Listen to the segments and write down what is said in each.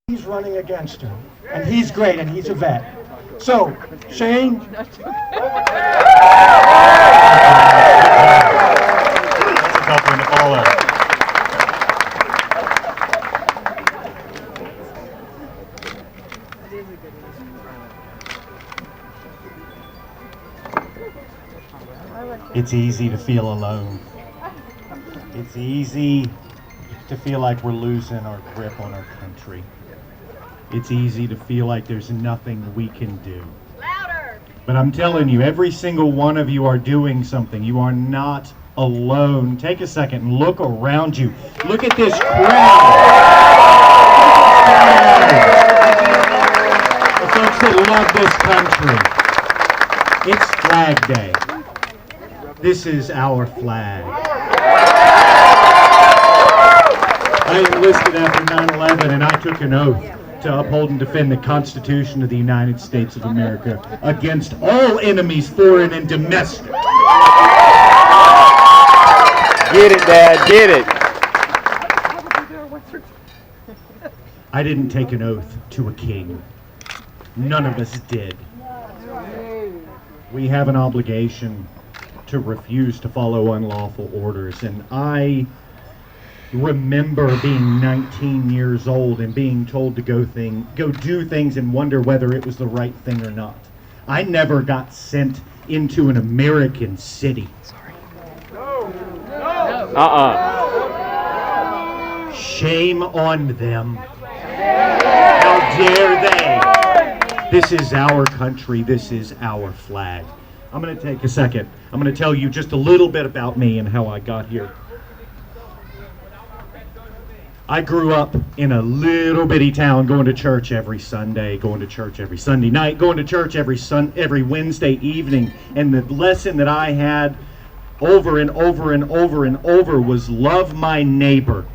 He's running against him, and he's great, and he's a vet. So, Shane. That's a tough one to follow. It's easy to feel alone. It's easy to feel like we're losing our grip on our country. It's easy to feel like there's nothing we can do. Louder! But I'm telling you, every single one of you are doing something. You are not alone. Take a second and look around you. Look at this crowd. The folks that love this country. It's Flag Day. This is our flag. I enlisted after 9/11 and I took an oath to uphold and defend the Constitution of the United States of America against all enemies, foreign and domestic. Get it, Dad, get it. I didn't take an oath to a king. None of us did. We have an obligation to refuse to follow unlawful orders, and I remember being 19 years old and being told to go do things and wonder whether it was the right thing or not. I never got sent into an American city. Shame on them. How dare they? This is our country. This is our flag. I'm going to take a second. I'm going to tell you just a little bit about me and how I got here. I grew up in a little bitty town, going to church every Sunday, going to church every Sunday night, going to church every Wednesday evening. And the lesson that I had over and over and over and over was love my neighbor.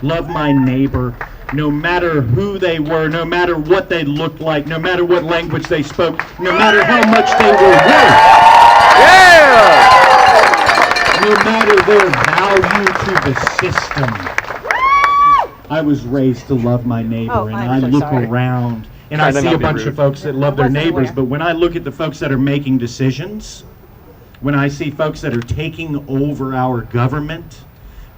Love my neighbor, no matter who they were, no matter what they looked like, no matter what language they spoke, no matter how much they were worth. Yeah! No matter their value to the system. I was raised to love my neighbor, and I look around and I see a bunch of folks that love their neighbors, but when I look at the folks that are making decisions, when I see folks that are taking over our government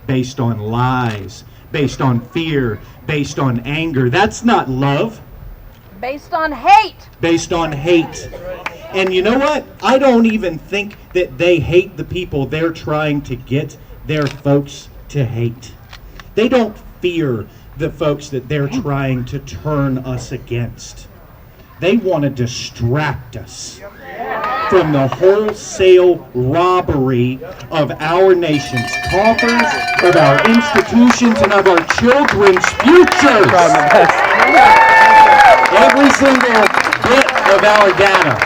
based on lies, based on fear, based on anger, that's not love. Based on hate. Based on hate. And you know what? I don't even think that they hate the people they're trying to get their folks to hate. They don't fear the folks that they're trying to turn us against. They want to distract us from the wholesale robbery of our nation's coffers, of our institutions, and of our children's futures. Every single bit of our data,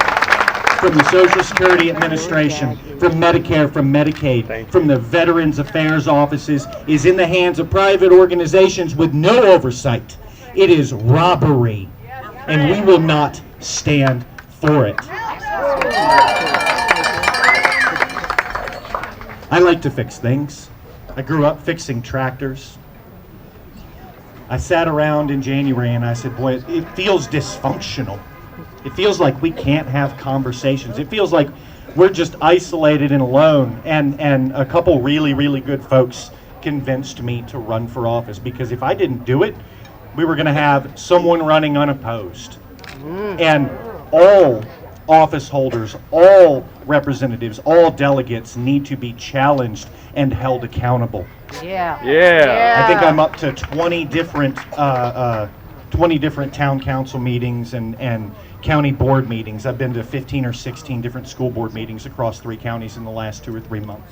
from the Social Security Administration, from Medicare, from Medicaid, from the Veterans Affairs offices, is in the hands of private organizations with no oversight. It is robbery, and we will not stand for it. I like to fix things. I grew up fixing tractors. I sat around in January and I said, boy, it feels dysfunctional. It feels like we can't have conversations. It feels like we're just isolated and alone. And a couple really, really good folks convinced me to run for office, because if I didn't do it, we were going to have someone running unopposed. And all office holders, all representatives, all delegates need to be challenged and held accountable. Yeah. I think I'm up to 20 different town council meetings and county board meetings. I've been to 15 or 16 different school board meetings across 3 counties in the last 2 or 3 months.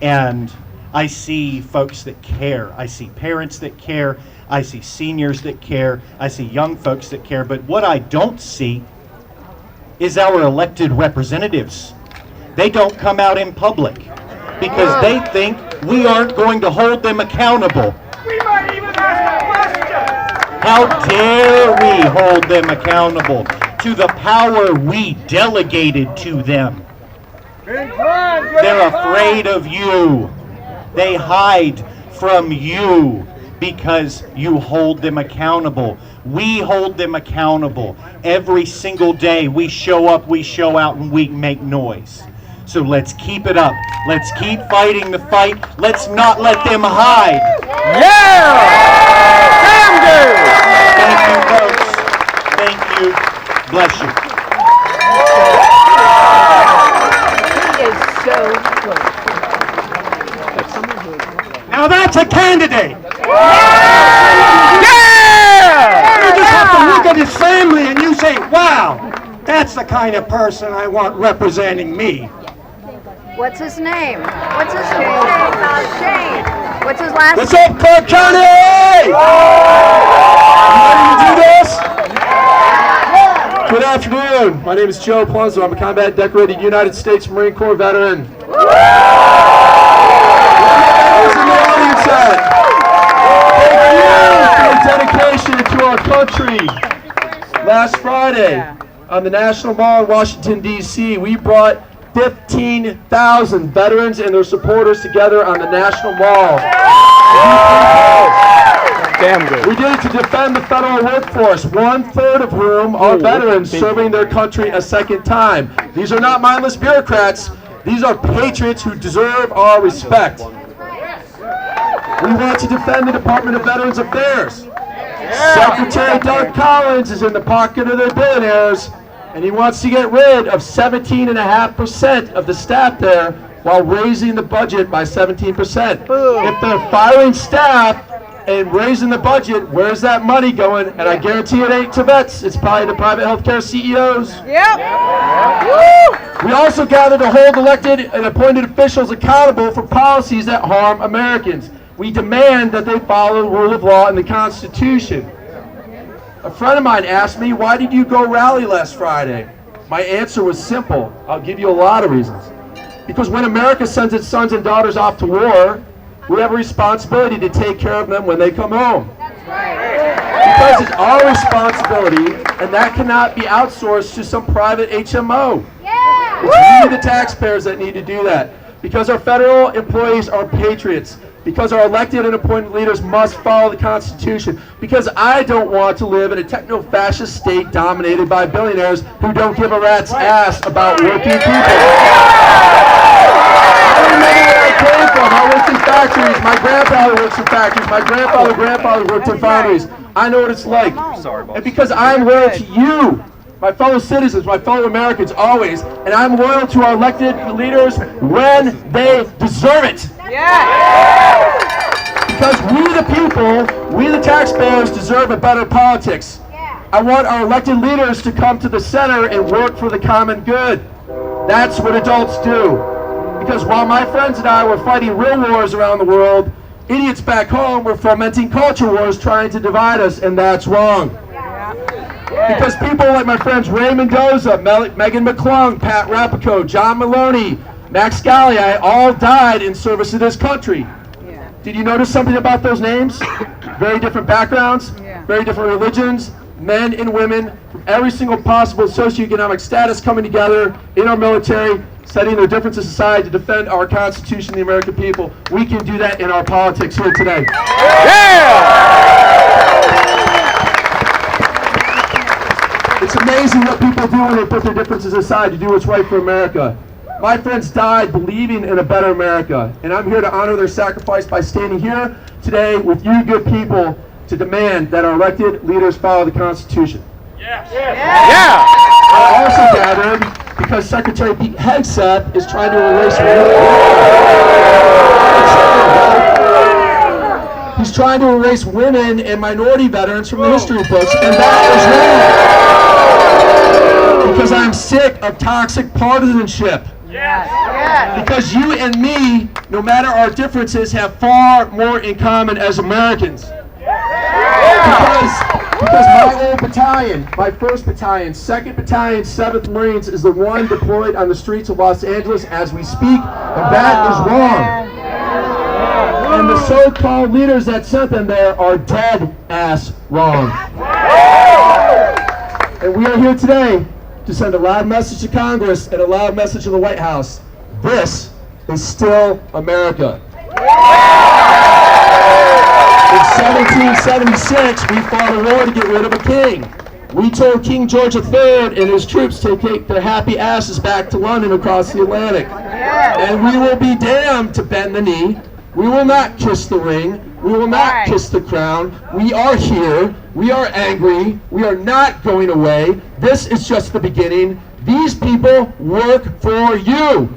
And I see folks that care. I see parents that care. I see seniors that care. I see young folks that care. But what I don't see is our elected representatives. They don't come out in public because they think we aren't going to hold them accountable. We might even ask a question. How dare we hold them accountable to the power we delegated to them? They're afraid of you. They hide from you. because you hold them accountable. We hold them accountable. Every single day we show up, we show out, and we make noise. So let's keep it up. Let's keep fighting the fight. Let's not let them hide. Yeah! Damn good! Thank you, folks. Thank you. Bless you. He is so close. Now that's a candidate. Yeah! You just have to look at his family and you say, wow, that's the kind of person I want representing me. What's his name? What's his name? Shane. What's his last What's name? up, Clark County? You ready to do this? Good afternoon. My name is Joe Plunzo. I'm a combat decorated United States Marine Corps veteran. Where's the audience at? Thank you for your dedication to our country. Last Friday, on the National Mall in Washington, D.C., we brought 15,000 veterans and their supporters together on the National Mall. Damn good. We did it to defend the federal workforce, 1/3 of whom are veterans serving their country a second time. These are not mindless bureaucrats. These are patriots who deserve our respect. We want to defend the Department of Veterans Affairs. Secretary Doug Collins is in the pocket of their billionaires, and he wants to get rid of 17.5% of the staff there while raising the budget by 17%. If they're firing staff and raising the budget, where's that money going? And I guarantee it ain't to vets. It's probably the private healthcare CEOs. Yep. We also gather to hold elected and appointed officials accountable for policies that harm Americans. We demand that they follow the rule of law and the Constitution. A friend of mine asked me, why did you go rally last Friday? My answer was simple. I'll give you a lot of reasons. Because when America sends its sons and daughters off to war, we have a responsibility to take care of them when they come home. Because it's our responsibility, and that cannot be outsourced to some private HMO. It's we, the taxpayers, that need to do that. Because our federal employees are patriots. Because our elected and appointed leaders must follow the Constitution. Because I don't want to live in a techno-fascist state dominated by billionaires who don't give a rat's ass about working people. I remember where I came from. I worked in factories. My grandfather works in factories. My grandfather worked in foundries. I know what it's like. And because I'm loyal to you, my fellow citizens, my fellow Americans, always, and I'm loyal to our elected leaders when they deserve it. Because we the people, we the taxpayers, deserve a better politics. I want our elected leaders to come to the center and work for the common good. That's what adults do. Because while my friends and I were fighting real wars around the world, idiots back home were fomenting culture wars trying to divide us, and that's wrong. Because people like my friends Ray Mendoza, Megan McClung, Pat Rapico, John Maloney, Max Galliai all died in service to this country. Did you notice something about those names? Very different backgrounds, very different religions, men and women from every single possible socioeconomic status coming together in our military, setting their differences aside to defend our Constitution, the American people. We can do that in our politics here today. It's amazing what people do when they put their differences aside to do what's right for America. My friends died believing in a better America, and I'm here to honor their sacrifice by standing here today with you good people to demand that our elected leaders follow the Constitution. I also gathered because Secretary Pete Hegseth is trying to erase He's trying to erase women and minority veterans from the history books, and that is wrong. Because I'm sick of toxic partisanship. Because you and me, no matter our differences, have far more in common as Americans. Because my old battalion, my 1st Battalion, 2nd Battalion, 7th Marines is the one deployed on the streets of Los Angeles as we speak, and that is wrong. And the so-called leaders that sent them there are dead-ass wrong. And we are here today to send a loud message to Congress and a loud message to the White House. This is still America. In 1776, we fought a war to get rid of a king. We told King George III and his troops to take their happy asses back to London across the Atlantic. And we will be damned to bend the knee. We will not kiss the ring. We will not kiss the crown. We are here. We are angry. We are not going away. This is just the beginning. These people work for you.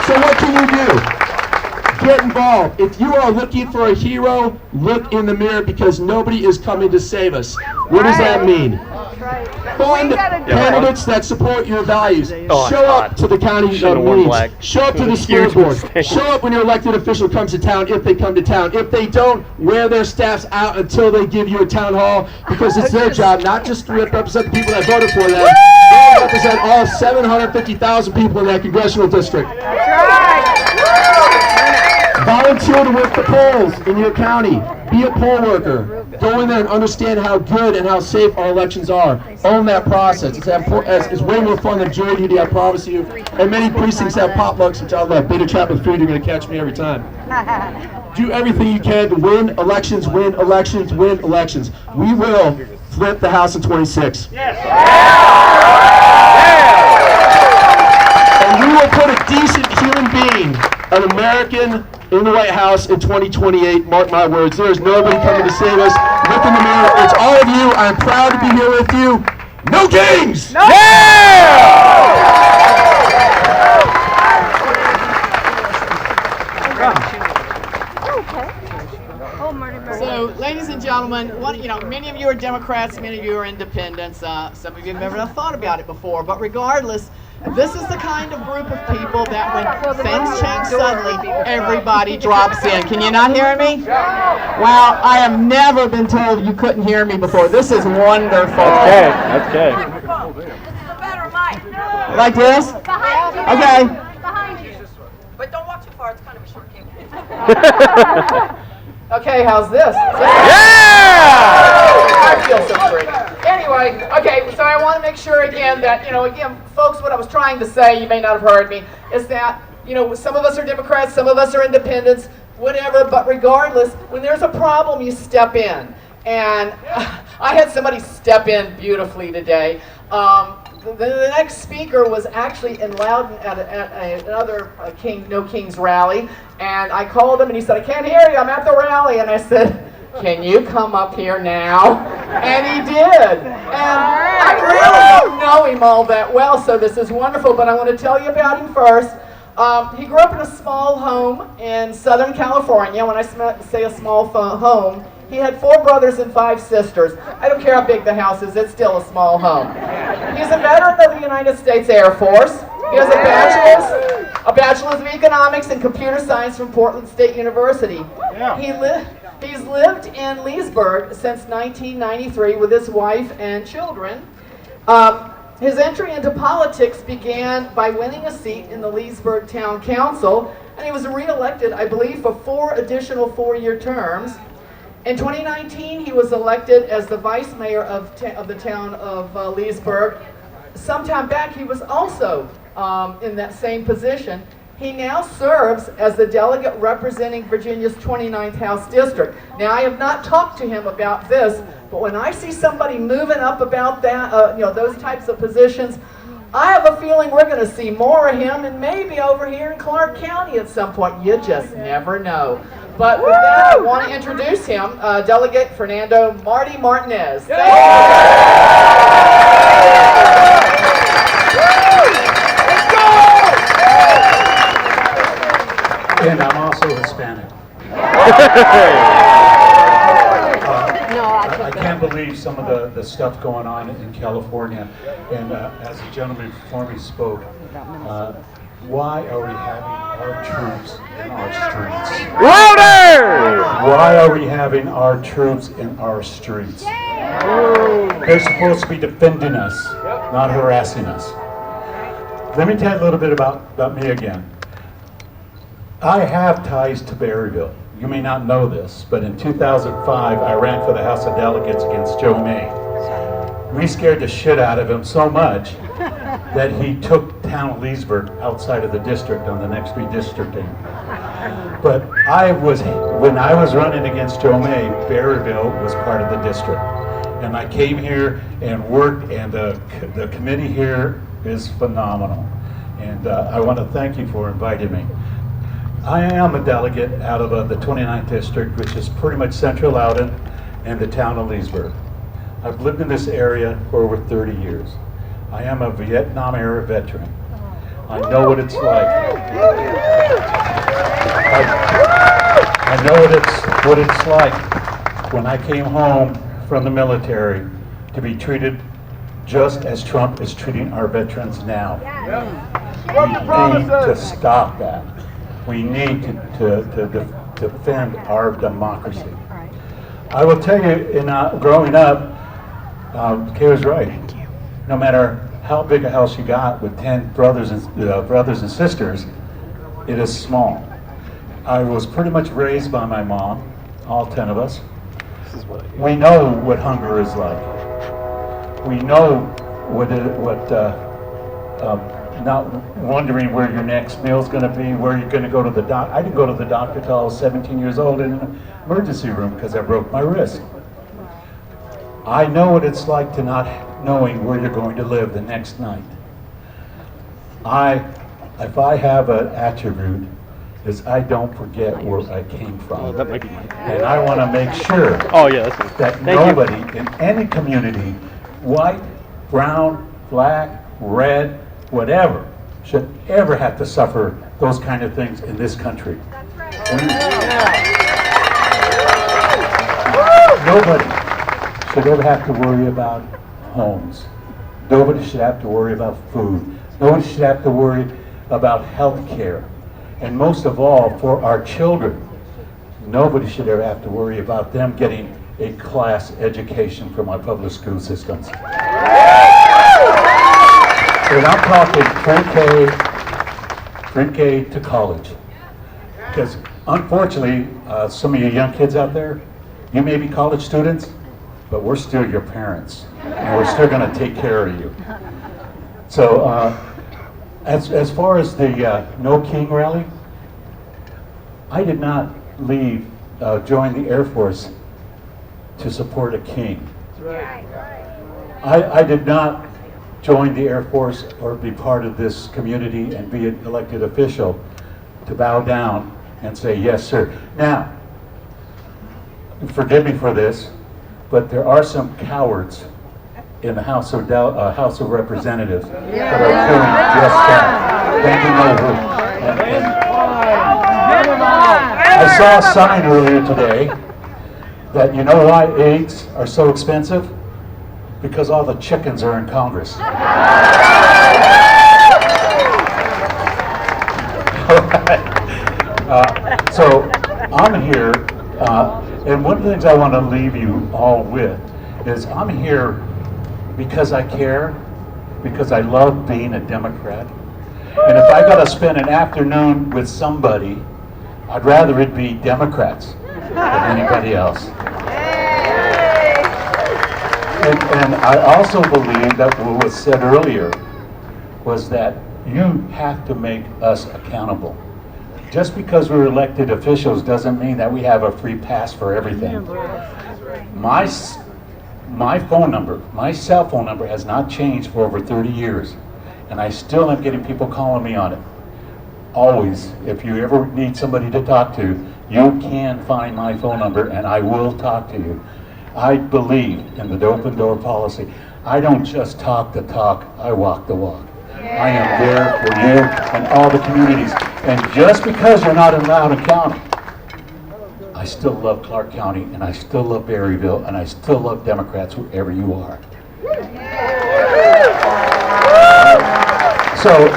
So what can you do? Get involved. If you are looking for a hero, look in the mirror because nobody is coming to save us. What does that mean? Fund candidates that support your values. Show up to the county meetings. Show up to the school board. Show up when your elected official comes to town, if they come to town. If they don't, wear their staffs out until they give you a town hall because it's their job not just to represent the people that voted for them. They represent all 750,000 people in that congressional district. Volunteer to work the polls in your county. Be a poll worker. Go in there and understand how good and how safe our elections are. Own that process. It's way more fun than jury duty, I promise you. And many precincts have potlucks, which I love. Beta chocolate food, you're going to catch me every time. Do everything you can to win elections, win elections, win elections. We will flip the House in 26. And we will put a decent human being, an American, in the White House in 2028. Mark my words. There is nobody coming to save us. Look in the mirror. It's all of you. I'm proud to be here with you. No kings! No! So, ladies and gentlemen, many of you are Democrats, many of you are independents. Some of you have never thought about it before, but regardless, this is the kind of group of people that when things change suddenly, everybody drops in. Can you not hear me? Well, I have never been told you couldn't hear me before. This is wonderful. That's okay. Like this? Okay. Behind you. But don't walk too far, it's kind of a short cable. Okay, how's this? I feel so great. Anyway, okay, so I want to make sure again that, folks, what I was trying to say, you may not have heard me, is that, some of us are Democrats, some of us are independents, whatever, but regardless, when there's a problem, you step in. And I had somebody step in beautifully today. The next speaker was actually in Loudon at another No Kings rally, and I called him and he said, I can't hear you, I'm at the rally, and I said, can you come up here now? And he did. And I really don't know him all that well, so this is wonderful, but I want to tell you about him first. He grew up in a small home in Southern California. When I say a small home, he had 4 brothers and 5 sisters. I don't care how big the house is, it's still a small home. He's a veteran of the United States Air Force. He has a bachelor's of economics and computer science from Portland State University. He's lived in Leesburg since 1993 with his wife and children. His entry into politics began by winning a seat in the Leesburg Town Council, and he was re-elected, I believe, for 4 additional 4-year terms. In 2019, he was elected as the vice mayor of the town of Leesburg. Sometime back, he was also in that same position. He now serves as the delegate representing Virginia's 29th House District. Now, I have not talked to him about this, but when I see somebody moving up about that, those types of positions, I have a feeling we're going to see more of him, and maybe over here in Clark County at some point. You just never know. But with that, I want to introduce him, Delegate Fernando Marty Martinez. Thank you. And I'm also Hispanic. I can't believe some of the stuff going on in California. And as the gentleman before me spoke, why are we having our troops in our streets? Louder! Why are we having our troops in our streets? They're supposed to be defending us, not harassing us. Let me tell you a little bit about me again. I have ties to Berryville. You may not know this, but in 2005, I ran for the House of Delegates against Joe May. We scared the shit out of him so much that he took town of Leesburg outside of the district on the next redistricting. But when I was running against Joe May, Berryville was part of the district. And I came here and worked, and the committee here is phenomenal. And I want to thank you for inviting me. I am a delegate out of the 29th district, which is pretty much central Loudoun and the town of Leesburg. I've lived in this area for over 30 years. I am a Vietnam era veteran. I know what it's like. I know what it's like when I came home from the military to be treated just as Trump is treating our veterans now. We need to stop that. We need to defend our democracy. I will tell you, growing up, Kay was right. No matter how big a house you got with 10 brothers and sisters, it is small. I was pretty much raised by my mom, all 10 of us. We know what hunger is like. We know not wondering where your next meal is going to be, where you're going to go to the doctor. I didn't go to the doctor until I was 17 years old in an emergency room because I broke my wrist. I know what it's like to not knowing where you're going to live the next night. If I have an attribute, is I don't forget where I came from. Oh, that might be mine. And I want to make sure Oh, yeah, that's fine. that nobody in any community, white, brown, black, red, whatever, should ever have to suffer those kind of things in this country. Nobody should ever have to worry about homes. Nobody should have to worry about food. Nobody should have to worry about health care. And most of all, for our children, nobody should ever have to worry about them getting a class education from our public school systems. And I'm talking pre-K to college. Because unfortunately, some of you young kids out there, you may be college students, but we're still your parents. And we're still going to take care of you. So as far as the No King rally, I did not join the Air Force to support a king. I did not join the Air Force or be part of this community and be an elected official to bow down and say, yes, sir. Now, forgive me for this, but there are some cowards in the House of Representatives that are doing just that. Bending over. I saw a sign earlier today that you know why eggs are so expensive? Because all the chickens are in Congress. So I'm here, and one of the things I want to leave you all with is I'm here because I care, because I love being a Democrat. And if I got to spend an afternoon with somebody, I'd rather it be Democrats than anybody else. And I also believe that what was said earlier was that you have to make us accountable. Just because we're elected officials doesn't mean that we have a free pass for everything. My phone number, my cell phone number has not changed for over 30 years. And I still am getting people calling me on it. Always, if you ever need somebody to talk to, you can find my phone number and I will talk to you. I believe in the open door policy. I don't just talk the talk, I walk the walk. I am there for you and all the communities. And just because you're not in Loudoun County, I still love Clark County and I still love Berryville and I still love Democrats wherever you are. So,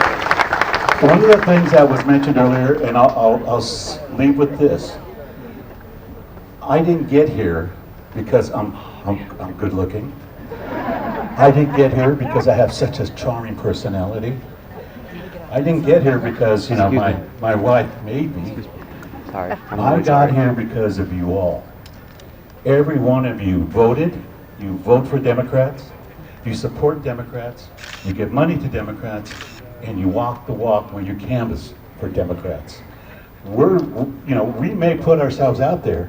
one of the things that was mentioned earlier, and I'll leave with this. I didn't get here because I'm good looking. I didn't get here because I have such a charming personality. I didn't get here because, you know, my wife made me. Sorry. I got here because of you all. Every one of you voted. You vote for Democrats. You support Democrats. You give money to Democrats. And you walk the walk when you canvass for Democrats. we may put ourselves out there,